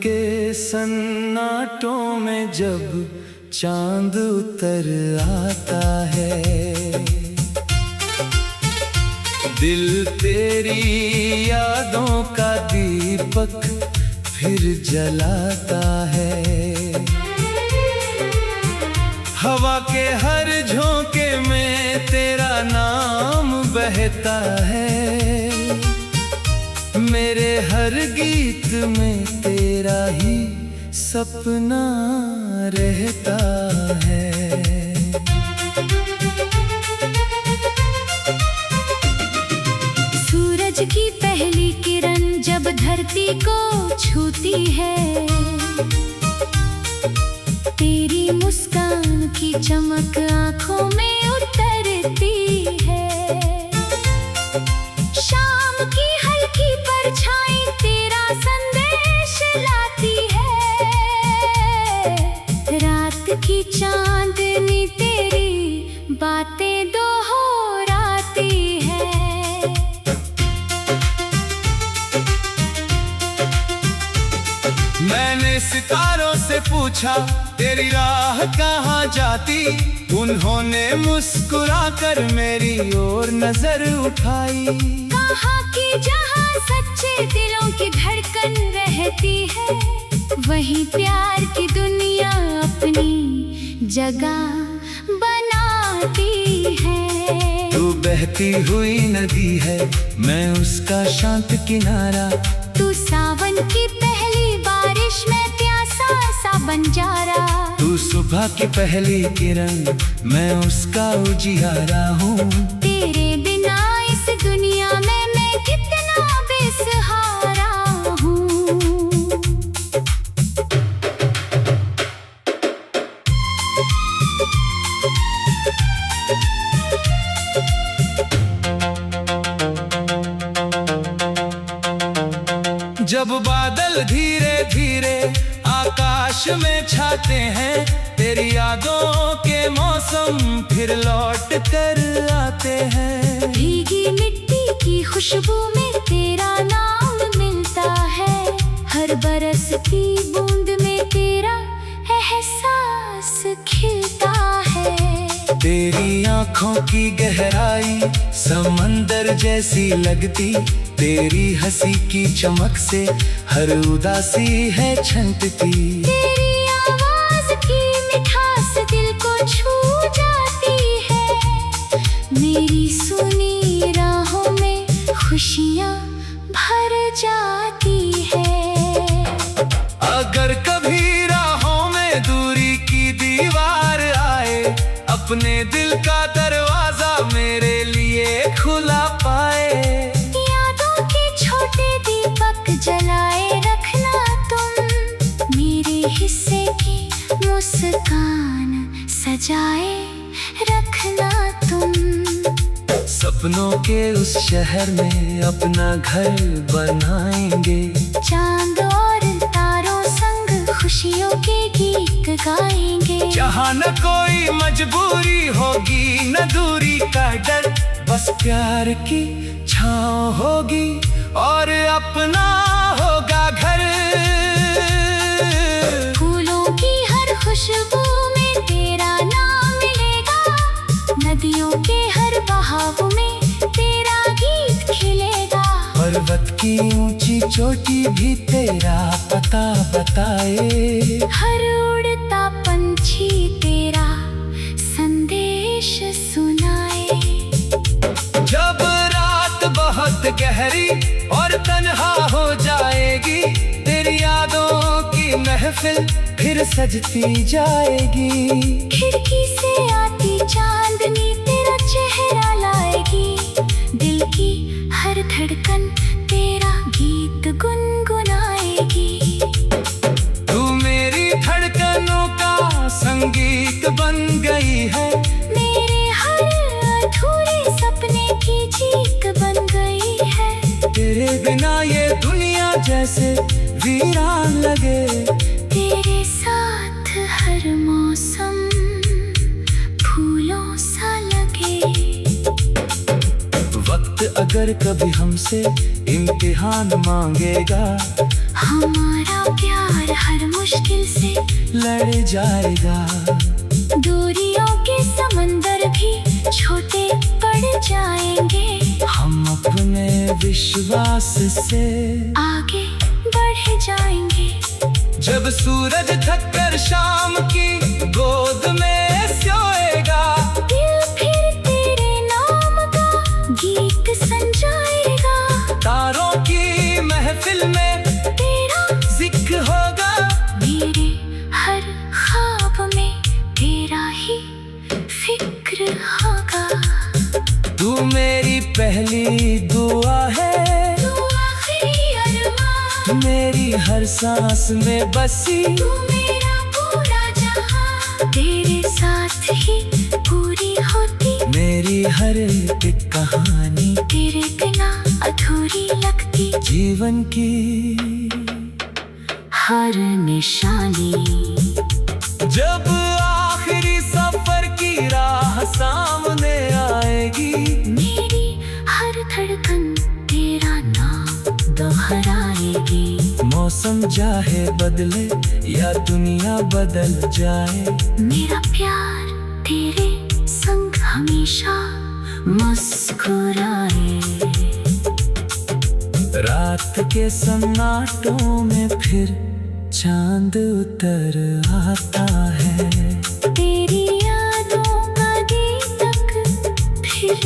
के सन्नाटों में जब चांद उतर आता है, दिल तेरी यादों का दीपक फिर जलाता है। हवा के हर झोंके में तेरा नाम बहता है, मेरे हर गीत में तेरा ही सपना रहता है। सूरज की पहली किरण जब धरती को छूती है, तेरी मुस्कान की चमक आंखों में उतरती है। शाम की हल्की परछाई तेरा संदेश लाती है, रात की चांदनी तेरी बातें दोहराती है। मैंने सितारों से पूछा तेरी राह कहाँ जाती, उन्होंने मुस्कुरा कर मेरी ओर नजर उठाई। कहा कि जहाँ सच्चे दिलों की धड़कन रहती है, वहीं प्यार की दुनिया अपनी जगह बनाती है। तू बहती हुई नदी है, मैं उसका शांत किनारा। तू सावन की पहली बारिश में प्यासा सा बंजारा। तू सुबह की पहली किरण, मैं उसका उजियारा हूँ। तेरे बिना इस दुनिया में मैं कितना बेसहारा हूँ। जब बादल धीरे धीरे आकाश में छाते हैं, तेरी यादों के मौसम फिर लौट कर आते हैं। भीगी मिट्टी की खुशबू में तेरा नाम मिलता है, हर बरस की बूंद में तेरा एहसास खिलता है। तेरी आंखों की गहराई समंदर जैसी लगती, तेरी हंसी की चमक से हर उदासी है छंटती। तेरी आवाज की मिठास दिल को छू जाती है, मेरी सुनी राहों में खुशियाँ भर जाती है। अगर कभी राहों में दूरी की दीवार आए, अपने दिल का दरवाजा मेरे लिए खुला पाए। यादों के छोटे दीपक जलाए रखना तुम, मेरे हिस्से की मुस्कान सजाए रखना तुम। सपनों के उस शहर में अपना घर बनाएंगे, चांद और तारों संग खुशियों के गीत गाएंगे। जहाँ न कोई मजबूरी होगी न दूरी का डर, बस प्यार की छाँव होगी और अपना होगा घर। फूलों की हर खुशबू में तेरा नाम मिलेगा, नदियों के हर बहाव में तेरा गीत खिलेगा। पर्वत की ऊंची चोटी भी तेरा पता बताए, हर उड़ता पंछी तेरा संदेश सुनाए। जब रात बहुत गहरी और तन्हा हो जाएगी, तेरी यादों की महफिल फिर सजती जाएगी। खिड़की से आती चांदनी तेरा चेहरा लाएगी, दिल की हर धड़कन तेरा गीत गुनगुनाएगी। तू मेरी धड़कनों का संगीत बन गई है, मेरे हर अधूरे सपने की चीख बन गई है। तेरे बिना ये दुनिया जैसे वीरान लगे, तेरे साथ हर मौसम फूलों सा लगे। वक्त अगर कभी हमसे इम्तिहान मांगेगा, हमारा प्यार हर मुश्किल से लड़ जाएगा। दूरियों के समंदर भी छोटे पड़ जाएंगे, हम अपने विश्वास से आगे बढ़ जाएंगे। जब सूरज थककर शाम की गोद में सोएगा, दिल फिर तेरे नाम का गीत संजाएगा। तारों की महफिल में तेरा जिक्र होगा, मेरे हर ख्वाब में तेरा ही फिक्र होगा। तू मेरी पहली दुआ है, तू आखिरी अरमान, मेरी हर सांस में बसी। तू मेरा पूरा जहां, तेरे साथ ही पूरी होती मेरी हर एक कहानी तेरे बिना अधूरी लगती। जीवन की हर निशानी जब आखिरी सफर की राह सामने आएगी, मेरी हर धड़कन तेरा नाम दोहराएगी। मौसम चाहे बदले या दुनिया बदल जाए, मेरा प्यार तेरे संग हमेशा मुस्कुराए। रात के सन्नाटों में फिर चांद उतर आता है, तेरी यादों का दीपक फिर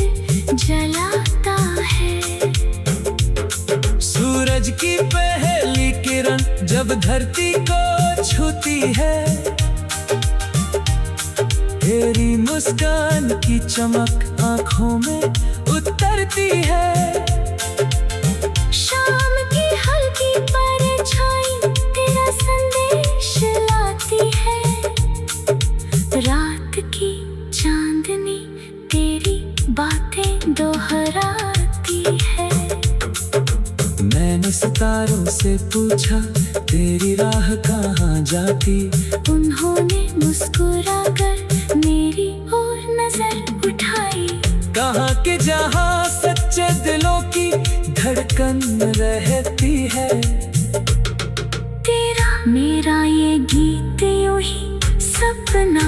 जलाता है। सूरज की पहली किरण जब धरती को छूती है, तेरी मुस्कान की चमक आंखों में उतरती है। शाम की हल्की परछाई तेरा संदेश लाती है। रात की चांदनी तेरी बातें दोहराती है। मैंने सितारों से पूछा तेरी राह कहाँ जाती, उन्होंने मुस्कुराकर मेरी ओर नजर उठाई। कहाँ के जहाँ सच्चे दिलों की धड़कन रहती है। तेरा मेरा ये गीत यूं ही सपना।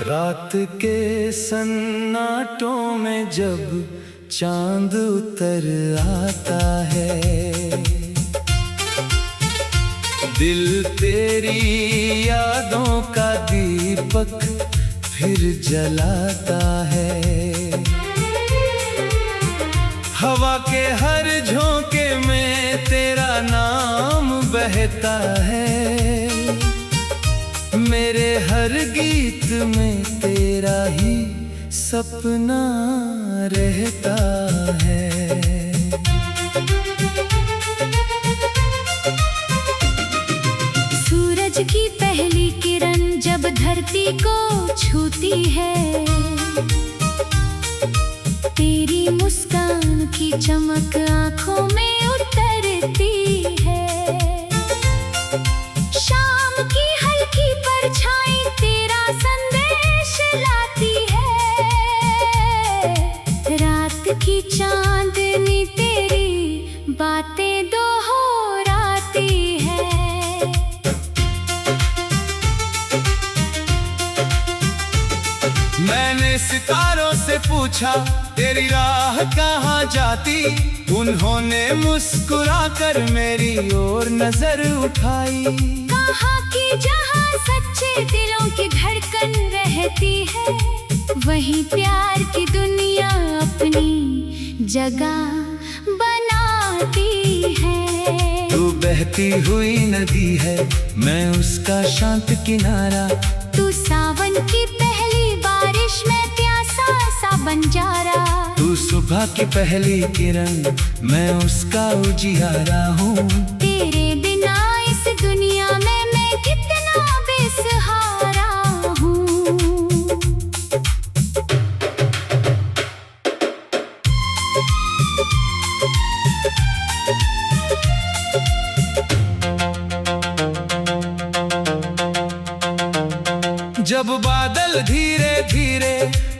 रात के सन्नाटों में जब चांद उतर आता है, दिल तेरी यादों का दीपक फिर जलाता है। हवा के हर झोंके में तेरा नाम बहता है, मेरे हर गीत में तेरा ही सपना रहता है। सूरज की पहली किरण जब धरती को छूती है, तेरी मुस्कान की चमक आंखों में उतरती है। शाम की हल्की परछाई तेरा संदेश लाती है। रात की चांदनी तेरी बातें दोहराती है। मैंने सितारों से पूछा तेरी राह कहाँ जाती, उन्होंने मुस्कुराकर मेरी ओर नजर उठाई। कहा कि जहाँ सच्चे दिलों की धड़कन रहती है, वहीं प्यार की दुनिया अपनी जगह बनाती है। तू बहती हुई नदी है, मैं उसका शांत किनारा। तू सावन की पहली बारिश में प्यासा सा बंजारा। तू सुबह की पहली किरण, मैं उसका उजियारा हूँ। तेरे बिना इस दुनिया में जब बादल धीरे धीरे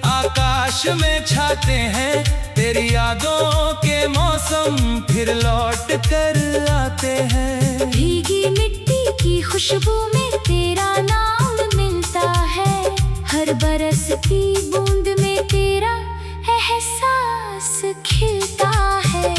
आकाश में छाते हैं, तेरी यादों के मौसम फिर लौट कर आते हैं। भीगी मिट्टी की खुशबू में तेरा नाम मिलता है, हर बरस की बूंद में तेरा एहसास खिलता है।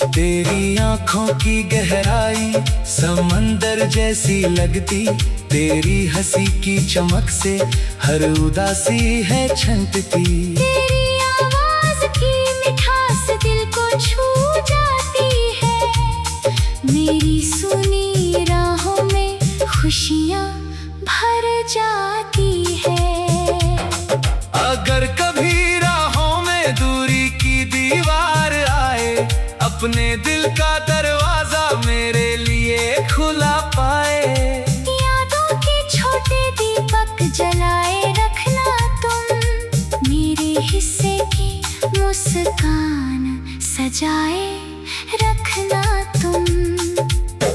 तेरी आंखों की गहराई समंदर जैसी लगती, तेरी हंसी की चमक से हर उदासी है छंटती। तेरी आवाज की मिठास दिल को छू जाती है, मेरी सुनी राहों में खुशियाँ भर जाती है। अगर कभी राहों में दूरी की दीवार आए, अपने दिल का दरवाजा मेरे लिए खुला पाए। यादों के छोटे दीपक जलाए रखना तुम, मेरे हिस्से की मुस्कान सजाए रखना तुम।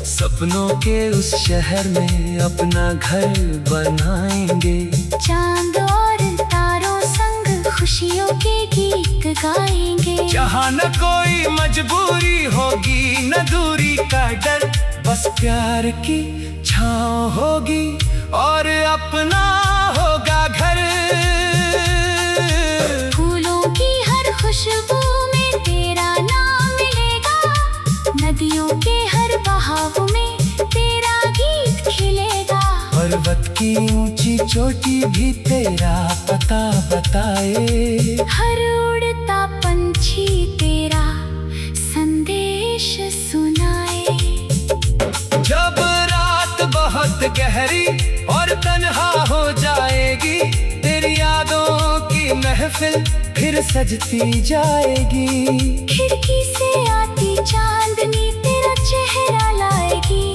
सपनों के उस शहर में अपना घर बनाएंगे, चांद और तारों संग खुशियों के गीत गाएंगे। जहाँ न कोई मजबूरी होगी न दूरी का डर, बस प्यार की छाँव होगी और अपना होगा घर। फूलों की हर खुशबू में तेरा नाम मिलेगा, नदियों के हर बहाव में तेरा गीत खिलेगा। पर्वत की ऊंची चोटी भी तेरा पता बताए, हर उड़ता पंछी तेरा संदेश सुनाए। जब रात बहुत गहरी और तन्हा हो जाएगी, तेरी यादों की महफिल फिर सजती जाएगी। खिड़की से आती चांदनी तेरा चेहरा लाएगी,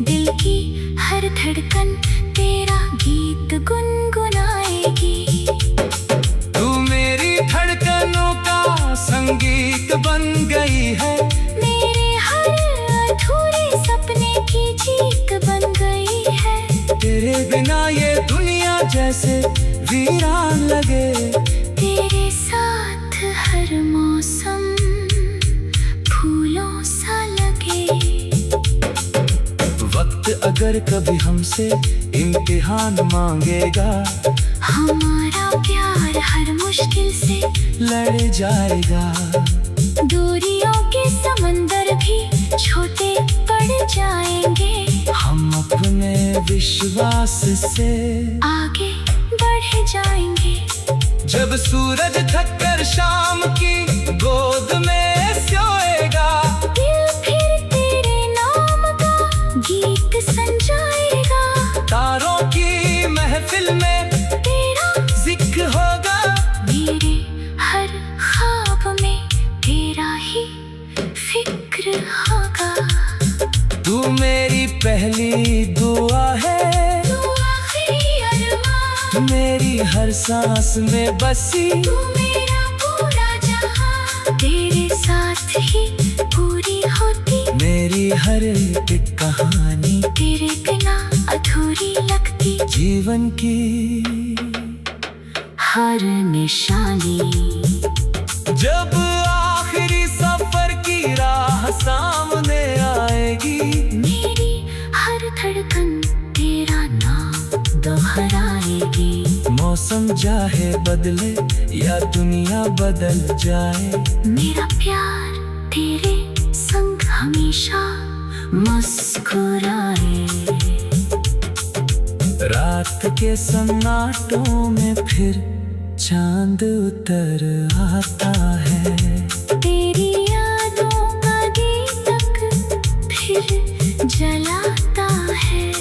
दिल की हर धड़कन तेरा गीत गुनगुनाएगी। तू मेरी धड़कनों का संगीत बन गई है, मेरे हर अधूरे सपने की चीख बन गई है। तेरे बिना ये दुनिया जैसे वीरान लगे। तेरे साथ हर मौसम फूलों सा लगे। वक्त अगर कभी हमसे इम्तिहान मांगेगा, हमारा प्यार हर मुश्किल से लड़ जाएगा। दूरियों के समंदर भी छोटे पड़ जाएंगे, हम अपने विश्वास से आगे बढ़ जाएंगे। जब सूरज थककर शाम की गोद में सोएगा, दिल फिर तेरे नाम का गीत संजाएगा। तारों की महफिल में तेरा जिक्र होगा, मेरे हर ख्वाब में तेरा ही फिक्र होगा। तू मेरी पहली दुआ है, तू आखिरी अरमान, मेरी हर सांस में बसी। तू मेरा पूरा जहां, तेरे साथ ही पूरी होती। मेरी हर एक कहानी तेरे बिना अधूरी लगती, जीवन की हर निशानी। जब आखिरी सफर की राह सामने आएगी, मेरी हर धड़कन तेरा नाम दोहराएगी। मौसम चाहे बदले या दुनिया बदल जाए, मेरा प्यार तेरे संग हमेशा मुस्कुराए। रात के सन्नाटों में फिर चांद उतर आता है, तेरी यादों का दीपक फिर जलाता है।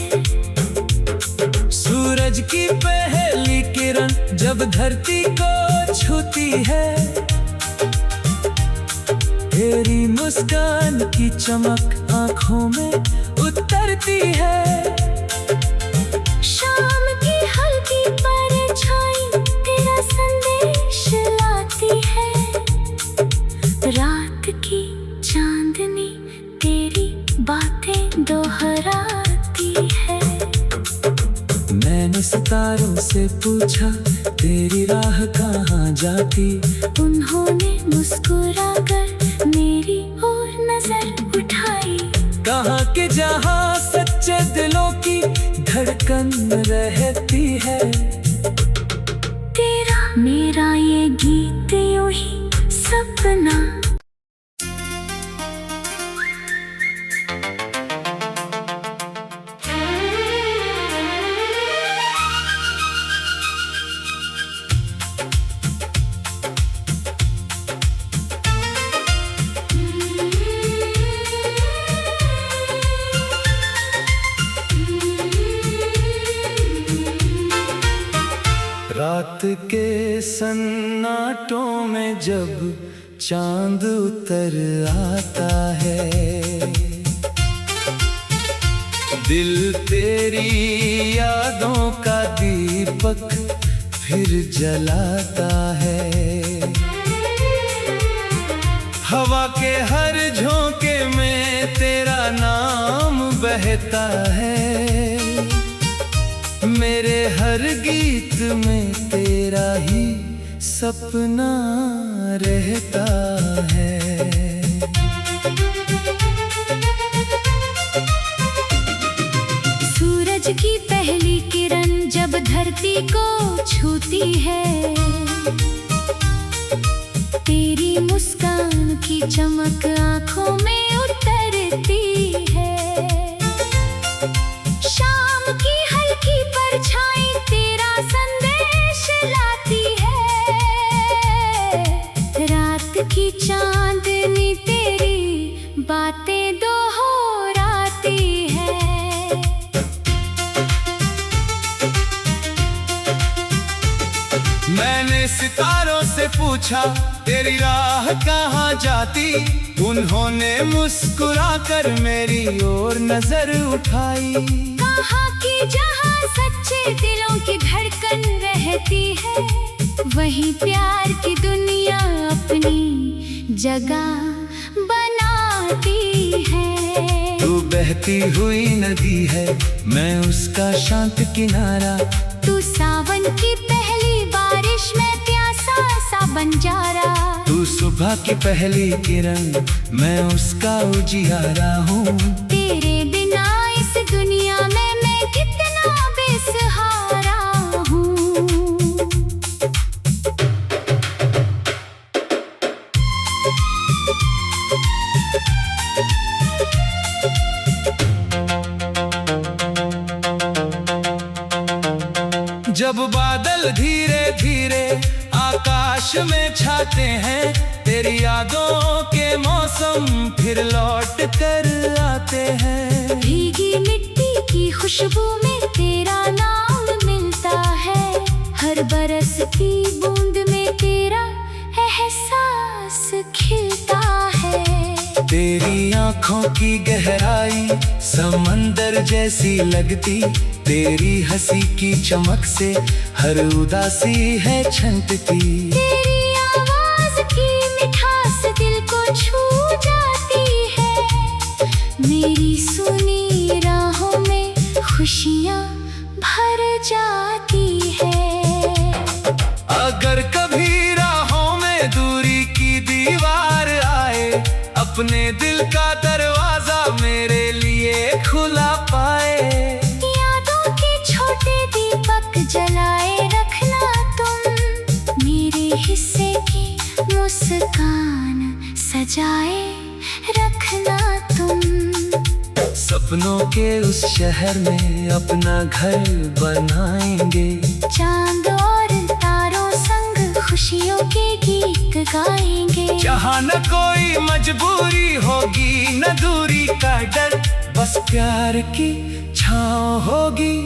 सूरज की पहली किरण जब धरती को छूती है, तेरी मुस्कान की चमक आंखों में उतरती है। शाम की हल्की परछाई तेरा संदेश लाती है, रात दोहराती है। मैंने सितारों से पूछा तेरी राह कहाँ जाती, उन्होंने मुस्कुराकर मेरी ओर नजर उठाई। कहाँ के जहाँ सच्चे दिलों की धड़कन रहती है। तेरा मेरा ये गीत यूं ही सपना। रात के सन्नाटों में जब चांद उतर आता है, दिल तेरी यादों का दीपक फिर जलाता है। हवा के हर झोंके में तेरा नाम बहता है, मेरे हर गीत में तेरा ही सपना रहता है। सूरज की पहली किरण जब धरती को छूती है, तेरी मुस्कान की चमक आंखों में उतरती है। शाम की हल्की परछाई तेरा संदेश लाती है, रात की चांदनी तेरी बातें दोहराती है। मैंने सितारों से पूछा तेरी राह कहाँ जाती, उन्होंने मुस्कुराकर मेरी ओर नजर उठाई। कहाँ की जहाँ सच्चे दिलों की धड़कन रहती है, वही प्यार की दुनिया अपनी जगह बनाती है। तू बहती हुई नदी है, मैं उसका शांत किनारा। तू सावन की पहली बारिश में प्यासा सा बंजारा। तू सुबह की पहली किरण, मैं उसका उजियारा हूँ। तेरे बिना इस दुनिया में मैं कितना बेसहारा हूँ। जब बादल धीरे धीरे आकाश में छाते हैं, तेरी यादों के मौसम फिर लौट कर आते हैं। भीगी मिट्टी की खुशबू में तेरा नाम मिलता है, हर बरस की बूंद में तेरा एहसास खिलता है। तेरी आंखों की गहराई समंदर जैसी लगती, तेरी हंसी की चमक से हर उदासी है छंटती। तेरी आवाज की मिठास दिल को छू जाती है, मेरी सुनी राहों में खुशियाँ भर जाती है। अगर कभी राहों में दूरी की दीवार आए, अपने दिल का दरवाजा मेरे लिए खुला पाए। यादों के छोटे दीपक जलाए रखना तुम, मेरे हिस्से की मुस्कान सजाए रखना तुम। सपनों के उस शहर में अपना घर बनाएंगे, चांद और तारों संग खुशियों के गीत गाएंगे। जहाँ न कोई मजबूरी होगी न दूरी का डर, बस प्यार की छाँव होगी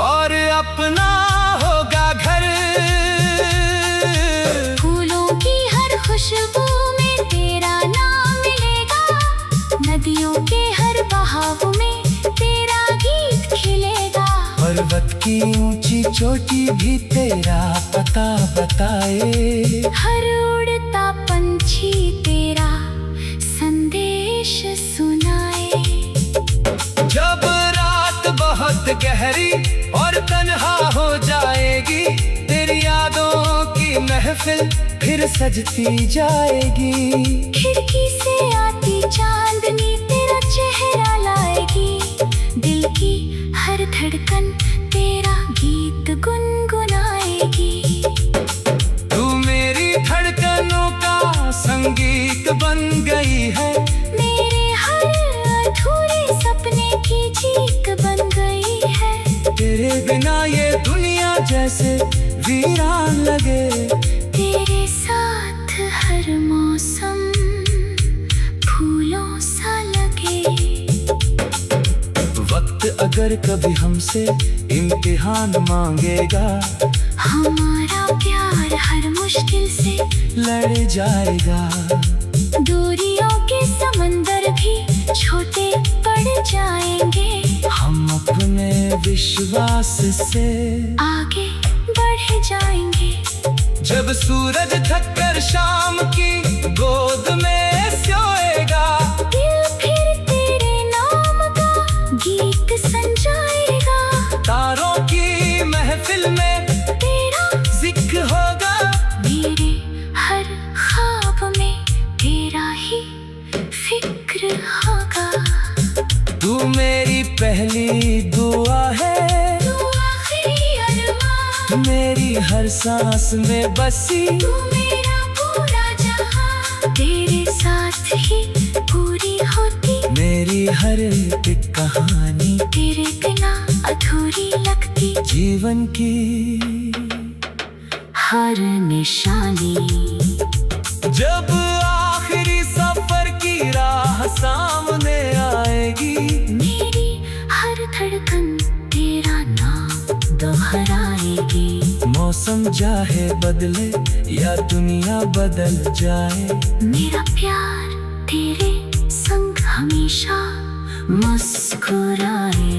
और अपना होगा घर। फूलों की हर खुशबू में तेरा नाम मिलेगा, नदियों के हर बहाव में तेरा गीत खिलेगा। पर्वत की ऊंची चोटी भी तेरा पता बताए, हर उड़ता पंछी तेरा संदेश सुनाए। जो गहरी और तन्हा हो जाएगी, तेरी यादों की महफिल फिर सजती जाएगी। खिड़की से आती चांदनी तेरा चेहरा लाएगी, दिल की हर धड़कन तेरा गीत गुनगुनाएगी। तू मेरी धड़कनों का संगीत बन गई है, मेरे हर अधूरे सपने की चीख बन गई है। तेरे बिना ये दुनिया जैसे वीरान लगे, तेरे साथ हर मौसम फूलों सा लगे। वक्त अगर कभी हमसे इम्तिहान मांगेगा, हमारा प्यार हर मुश्किल से लड़ जाएगा। दूरियों के समंदर भी छोटे पड़ जाएंगे, हम अपने विश्वास से आगे बढ़ जाएंगे। जब सूरज थककर शाम की गोद में सोएगा, दिल फिर तेरे नाम का गीत संजाएगा। तारों की महफिल में तेरा जिक्र होगा, मेरे हर ख्वाब में तेरा ही फिक्र होगा। तू मेरी पहली दुआ है, तू आखिरी अरमान, मेरी हर सांस में बसी, तू मेरा पूरा जहां। तेरे साथ ही पूरी होती मेरी हर एक कहानी, तेरे बिना अधूरी लगती जीवन की हर निशानी। जब आखिरी सफर की राह सामने आएगी, मेरी हर धड़कन तेरा नाम दोहराएगी। मौसम चाहे बदले या दुनिया बदल जाए, मेरा प्यार तेरे संग हमेशा मुस्कुराए।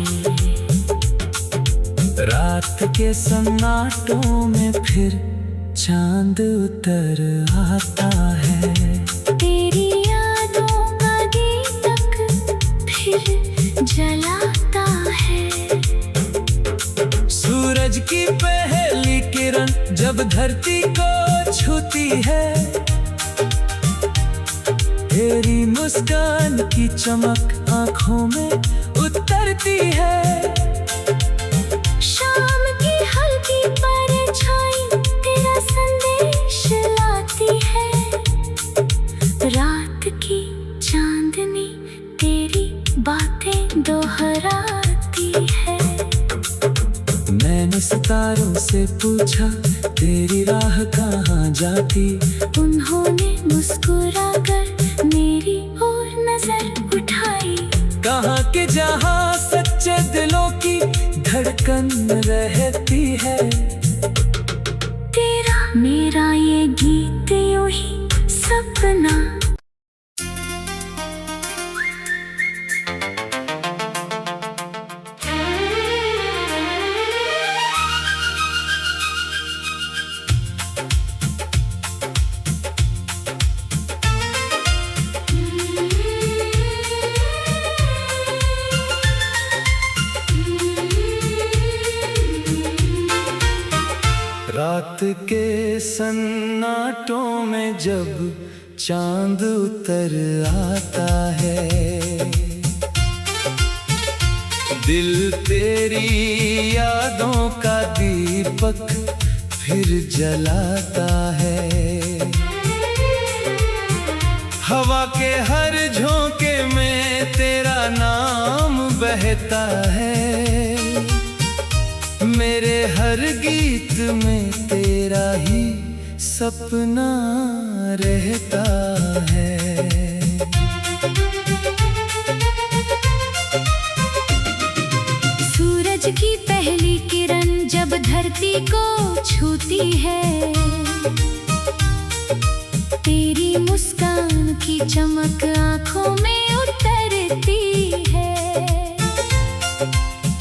रात के सन्नाटों में फिर चांद उतर आता है, तेरी यादों का दीपक फिर जलाता है। सूरज की पहली किरण जब धरती को छूती है, तेरी मुस्कान की चमक आंखों में उतरती है। शाम की हल्की परछाई तेरा संदेश लाती है, रात की चांदनी तेरी बातें दोहराती है। मैंने सितारों से पूछा तेरी राह कहाँ जाती, उन्होंने मुस्कुराकर मेरी ओर नजर उठाई। कहाँ के जहाँ सच्चे दिलों की धड़कन रहती है। तेरा मेरा ये गीत यूं ही सपना। रात के सन्नाटों में जब चांद उतर आता है, दिल तेरी यादों का दीपक फिर जलाता है। हवा के हर झोंके में तेरा नाम बहता है, मेरे हर गीत में तेरा ही सपना रहता है। सूरज की पहली किरण जब धरती को छूती है, तेरी मुस्कान की चमक आंखों में उतरती है।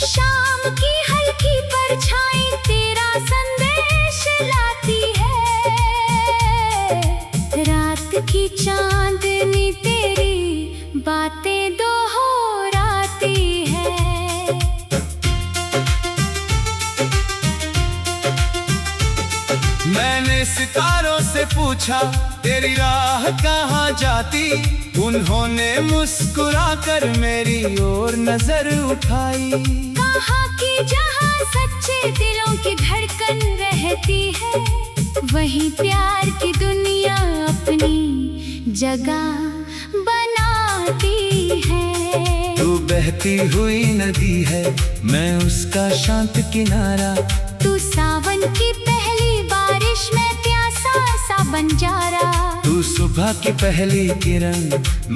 शाम की हल्की परछाई तेरा संदेश लाती है, रात की चांदनी तेरी बातें दोहराती है। मैंने सितारों से पूछा तेरी राह कहाँ जाती, उन्होंने मुस्कुरा कर मेरी ओर नजर उठाई। कहा कि जहाँ सच्चे दिलों की धड़कन रहती है, वहीं प्यार की दुनिया अपनी जगह बनाती है। तू बहती हुई नदी है, मैं उसका शांत किनारा। तू सावन की पहली बारिश में प्यासा सा बंजारा। तू सुबह की पहली किरण,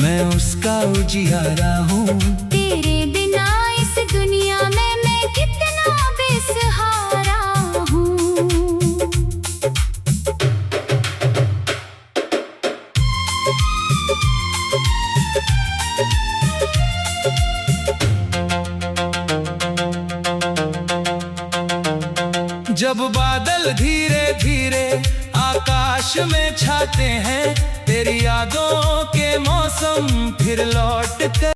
मैं उसका उजियारा हूँ। तेरे बिना इस दुनिया में मैं कितना बेसहारा हूँ। जब बादल धीरे धीरे आकाश में छाते हैं, तेरी यादों के मौसम फिर लौट कर